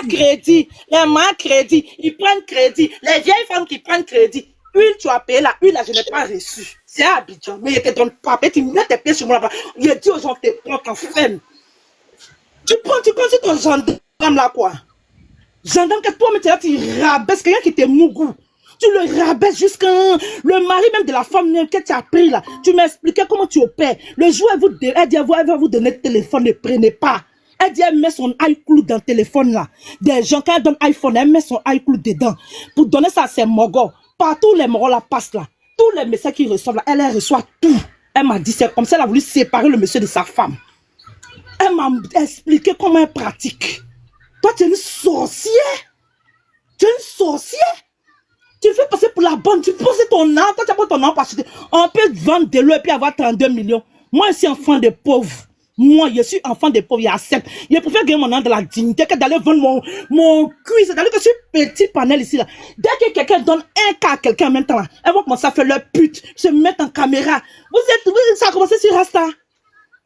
crédit, ils prennent crédit. Les vieilles femmes qui prennent crédit. Huile, tu as payé la huile, là, je n'ai pas reçu. C'est à Abidjan. Mais ils te donnent pas. Tu mets tes pieds sur moi là-bas. Il dit aux gens, t'es propre en ferme. Tu conduis ton gendarme là, quoi. Gendarme que toi, mais tu rabaisses quelqu'un qui t'est mougou. Tu le rabaisses jusqu'à le mari même de la femme que tu as pris là. Tu m'expliquais comment tu opères. Le jour, elle dit, elle va vous donner le téléphone, ne prenez pas. Elle dit, elle met son iCloud dans le téléphone là. Des gens, quand elle donne iPhone, elle met son iCloud dedans. Pour donner ça à ses mogos. Partout les morons la passent là. Tous les messages qu'ils reçoivent là, elle reçoit tout. Elle m'a dit, c'est comme ça, elle a voulu séparer le monsieur de sa femme. Elle m'a expliqué comment elle pratique. Toi, tu es une sorcière. Tu es une sorcière. Tu fais passer pour la bonne. Tu poses ton âme. Toi, tu as pas ton âme parce que on peut vendre de l'eau et puis avoir 32 millions. Moi, je suis enfant de pauvres. Moi, je suis enfant de pauvres. Il y a 7. Je préfère gagner mon nom de la dignité que d'aller vendre mon cuisse. C'est-à-dire que je suis petit panel ici. Là. Dès que quelqu'un donne un cas à quelqu'un en même temps, là, elles vont commencer à faire leur pute, se mettre en caméra. Ça a commencé sur Rasta.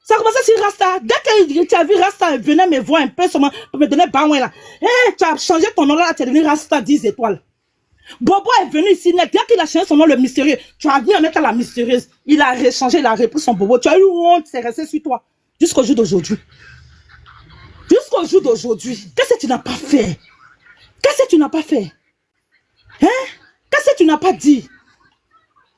Ça a commencé sur Rasta. Dès que tu as vu Rasta, venez me voir un peu seulement pour me donner baouin là. Hey, tu as changé ton nom là, tu es devenu Rasta 10 étoiles. Bobo est venu ici net. Dès qu'il a changé son nom, le mystérieux, tu as vu en mettre la mystérieuse. Il a rechangé, il a repris son Bobo. Tu as eu honte, c'est resté sur toi. Jusqu'au jour d'aujourd'hui. Jusqu'au jour d'aujourd'hui. Qu'est-ce que tu n'as pas fait? Qu'est-ce que tu n'as pas fait? Hein? Qu'est-ce que tu n'as pas dit?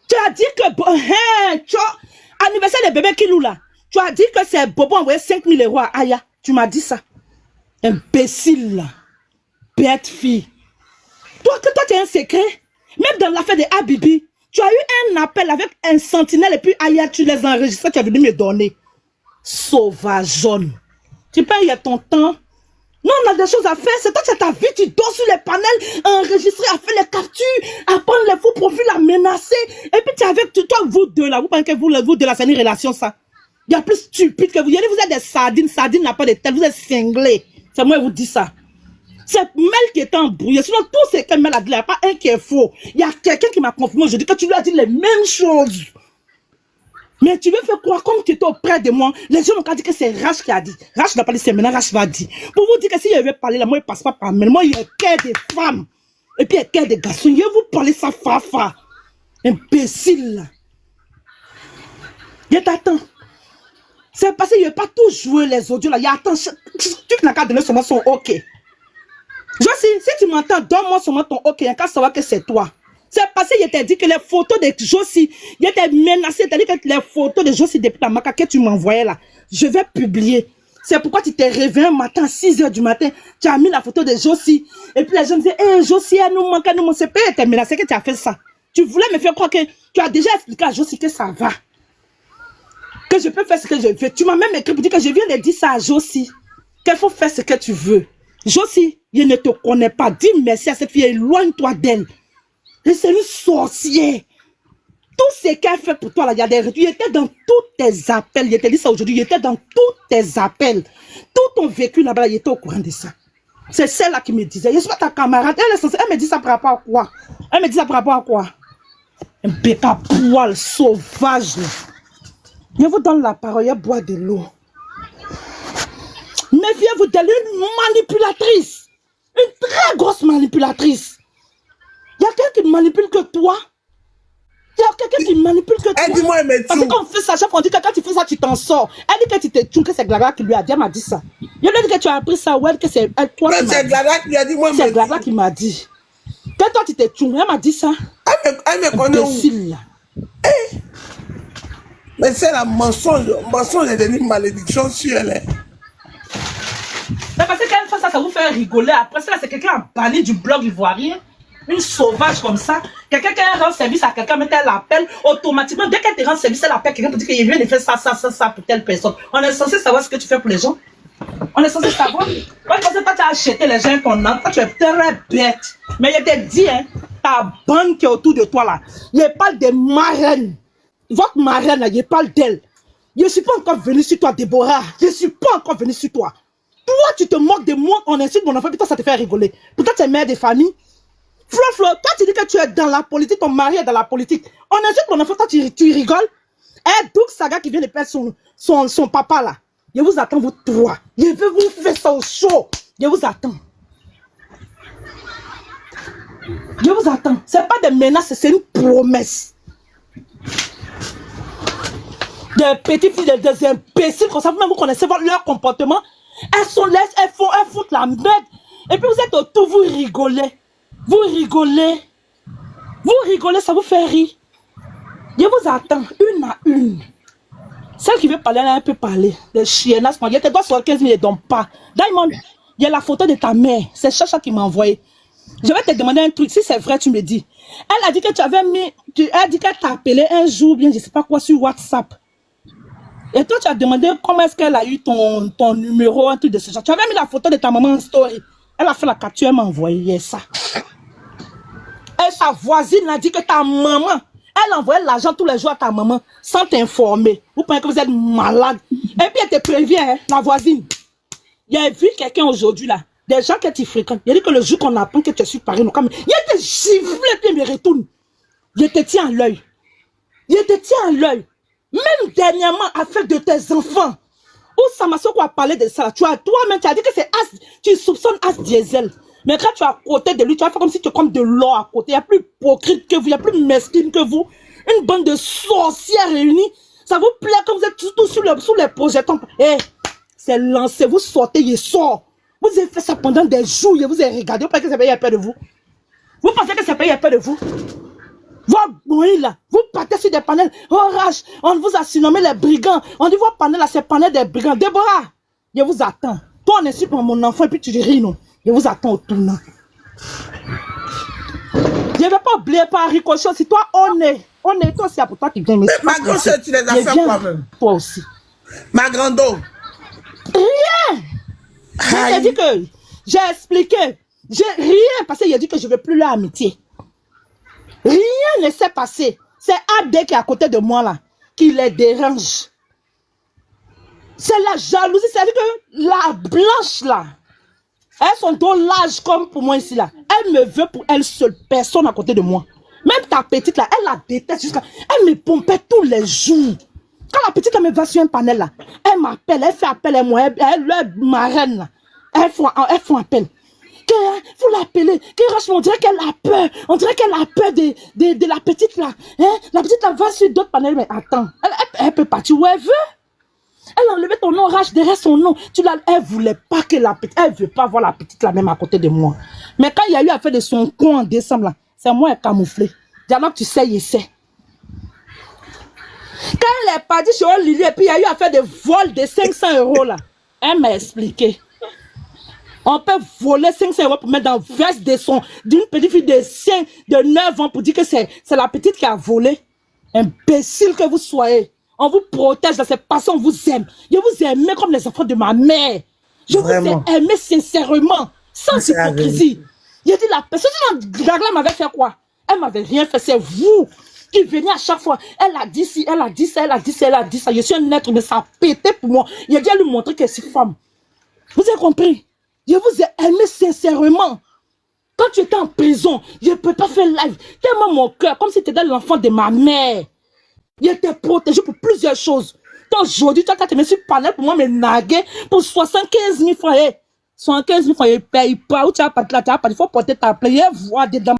Tu as dit que... Hein, tu as... Anniversaire des bébés Kilou là. Tu as dit que c'est Bobo envoyé 5 000 € à Aya. Tu m'as dit ça. Imbécile là. Bête fille. Toi, tu as un secret. Même dans l'affaire de Habibi, tu as eu un appel avec un sentinelle et puis Aya, tu les enregistrés, tu es venu me donner. Sauvageonne. Tu payes ton temps. Non, on a des choses à faire. C'est toi, c'est ta vie. Tu dors sur les panels, enregistrer, à faire les captures, à prendre les faux profils, à menacer. Et puis tu es avec toi, vous deux là. Vous pensez que vous deux là, c'est une relation ça. Il y a plus stupide que vous. Vous êtes des sardines. Sardines n'a pas de tête. Vous êtes cinglés. C'est moi qui vous dis ça. C'est Mel qui est embrouillé. Sinon, tout ce que Mel a dit, il n'y a pas un qui est faux. Il y a quelqu'un qui m'a confirmé aujourd'hui que tu lui as dit les mêmes choses. Mais tu veux faire croire comme tu étais auprès de moi. Les gens m'ont dit que c'est Rach qui a dit. Rach n'a pas dit, c'est maintenant Rach va dire. Pour vous dire que si je vais parler là, moi, il ne passe pas par Mel. Moi, il y a cœur des femmes. Et puis, il y a cœur des garçons. Je vais vous parler ça, fafa. Imbécile. Je t'attends. C'est parce que je n'ai pas tout joué les audios là. Il y a attends. Tu n'as qu'à donner seulement son OK. Josie, si tu m'entends, donne-moi seulement ton OK, il qu'à savoir que c'est toi. C'est parce que je t'ai dit que les photos de Josie, je t'ai menacé, c'est-à-dire que les photos de Josie depuis ta maca que tu m'envoyais là, je vais publier. C'est pourquoi tu t'es réveillé un matin à 6 h du matin, tu as mis la photo de Josie. Et puis les gens disaient, hé Josie, elle nous manque, c'est pas t'es menacé que tu as fait ça. Tu voulais me faire croire que tu as déjà expliqué à Josie que ça va. Que je peux faire ce que je veux. Tu m'as même écrit pour dire que je viens de dire ça à Josie. Qu'il faut faire ce que tu veux. Josie, je ne te connais pas. Dis merci à cette fille, éloigne-toi d'elle. C'est une sorcière. Tout ce qu'elle fait pour toi, là, il y a des retours. Il était dans tous tes appels. Je te dis ça aujourd'hui. Il était dans tous tes appels. Tout ton vécu là-bas, il était au courant de ça. C'est celle-là qui me disait. Je suis pas ta camarade. Elle me dit ça par rapport à quoi? Elle me dit ça par rapport à quoi? Un béca poil sauvage. Je vous donne la parole. Je bois de l'eau. Méfiez-vous d'elle, une manipulatrice. Une très grosse manipulatrice. Il y a quelqu'un qui manipule que toi. Il y a quelqu'un qui manipule que toi. Dis-moi, mais parce que quand on fait ça, chaque fois on dit que quand tu fais ça, tu t'en sors. Elle dit que tu t'es tué, que c'est Glada qui lui a dit. Elle m'a dit ça. Je lui ai dit que tu as appris ça, ouais, que c'est toi qui m'a dit. C'est Glada qui lui a dit, moi, c'est Glada qui m'a dit. Que toi tu t'es tué, elle m'a dit ça. Elle me connaît où? Hey. Mais c'est la mensonge. Mensonge est devenu malédiction sur elle. Mais parce que quand elle fait ça, ça vous fait rigoler. Après ça, c'est quelqu'un a banni du blog ivoirien. Une sauvage comme ça. Quelqu'un qui rend service à quelqu'un, mais elle l'appelle automatiquement. Dès qu'elle te rend service, elle appelle quelqu'un pour dire qu'il vient de faire ça pour telle personne. On est censé savoir ce que tu fais pour les gens. On est censé savoir. Moi, je pensais pas que tu as acheté les gens qu'on a. Toi, tu es très bête. Mais je t'ai dit, hein, ta bande qui est autour de toi là, il parle de marraine. Votre marraine là, il parle d'elle. Je ne suis pas encore venu sur toi, Déborah. Je ne suis pas encore venu sur toi. Toi, tu te moques de moi, on insulte mon enfant, puis toi, ça te fait rigoler. Pourtant, tu es mère de famille. Flo, toi, tu dis que tu es dans la politique, ton mari est dans la politique. On insulte mon enfant, toi, tu rigoles. Eh, Doug Saga qui vient de perdre son papa, là. Je vous attends, vous trois. Je vais vous faire ça au chaud. Je vous attends. Je vous attends. Ce n'est pas des menaces, c'est une promesse. Des petites filles, des imbéciles comme ça, vous-même vous connaissez leur comportement. Elles sont là, elles foutent la merde. Et puis vous êtes autour, vous rigolez. Vous rigolez. Vous rigolez, ça vous fait rire. Je vous attends, une à une. Celle qui veut parler, elle peut parler. Les chiennasses, il te doit sur 15 000 et donc pas. Diamond, il y a la photo de ta mère. C'est Chacha qui m'a envoyé. Je vais te demander un truc. Si c'est vrai, tu me dis. Elle a dit que tu avais mis. Elle a dit qu'elle t'a appelé un jour, bien, je ne sais pas quoi, sur WhatsApp. Et toi, tu as demandé comment est-ce qu'elle a eu ton numéro, un truc de ce genre. Tu avais mis la photo de ta maman en story. Elle a fait la capture, elle m'a envoyé ça. Et sa voisine a dit que ta maman, elle envoyait l'argent tous les jours à ta maman sans t'informer. Vous pensez que vous êtes malade. Et puis elle te prévient, hein, la voisine. Il y a vu quelqu'un aujourd'hui là, des gens que tu fréquentes. Il a dit que le jour qu'on apprend que tu es Paris, il te gifle et puis il me retourne. Il te tient à l'œil. Il te tient à l'œil. Même dernièrement, affaire de tes enfants. Où Samasoko a parlé de ça. Toi-même, tu as dit que c'est As. Tu soupçonnes As Diesel. Mais quand tu es à côté de lui, tu vas faire comme si tu es comme de l'or à côté. Il y a plus hypocrite que vous, il y a plus mesquine que vous. Une bande de sorcières réunies. Ça vous plaît quand vous êtes tous sous les projecteurs. Eh, c'est lancé. Vous sortez, il sort. Vous avez fait ça pendant des jours. Et vous avez regardé. Vous pensez que c'est payé à peur de vous? Vous pensez que c'est payé à peur de vous? Vous partez sur des panels. Orage, on vous a surnommé les brigands. On dit vos panels là, c'est panels des brigands. Déborah, je vous attends. Toi, on est sur pour mon enfant et puis tu ris, non? Je vous attends au tournant. Je ne vais pas oublier par ricochet. Si toi, on est toi aussi, pour toi qui viens. Mais ma grande soeur, tu les as fait quoi-même? Toi aussi. Ma grande eau. Rien. Je t'ai dit que j'ai expliqué. J'ai rien parce qu'il a dit que je ne veux plus leur amitié. Rien ne s'est passé. C'est Abdé qui est à côté de moi là, qui les dérange. C'est la jalousie. C'est-à-dire que la blanche là, elle son dos large comme pour moi ici là. Elle me veut pour elle seule, personne à côté de moi. Même ta petite là, elle la déteste jusqu'à. Elle me pompait tous les jours. Quand la petite là me va sur un panel là, elle m'appelle, elle fait appel à moi, elle leur marraine là. Elles font appel. Vous l'appelez, on dirait qu'elle a peur. On dirait qu'elle a peur de la petite là. Hein? La petite là va sur d'autres panels, mais attends, elle peut partir où elle veut. Elle a enlevé ton nom, Rach derrière son nom. Elle voulait pas que la petite, elle veut pas voir la petite là même à côté de moi. Mais quand il y a eu affaire de son con en décembre là, c'est moi qui ai camouflé. Dialogue, tu sais, il sait. Quand elle est partie chez Lily et puis il y a eu affaire de vol de 500 € là, elle m'a expliqué. On peut voler 500 € pour mettre dans le veste d'une petite fille de 9 ans pour dire que c'est la petite qui a volé. Imbécile que vous soyez. On vous protège, c'est parce qu'on vous aime. Je vous aime comme les enfants de ma mère. Je Vraiment. vous ai aimé sincèrement, sans hypocrisie. J'ai dit la personne là m'avait fait quoi? Elle m'avait rien fait, c'est vous qui venez à chaque fois. Elle a dit ci, elle a dit ça, elle a dit ça, elle a dit ça. Je suis un être, mais ça a pété pour moi. J'ai dit à lui montrer que c'est femme. Vous avez compris? Je vous ai aimé sincèrement. Quand tu étais en prison, je ne peux pas faire live. Tellement mon cœur, comme si tu étais l'enfant de ma mère. Je t'ai protégé pour plusieurs choses. Donc aujourd'hui, tu as te mettre sur panel pour moi me naguer pour 75 000 francs. 75 000 francs, je ne paye pas. Où tu as pas de là, tu as pas. Il faut porter ta plaie. Voir dedans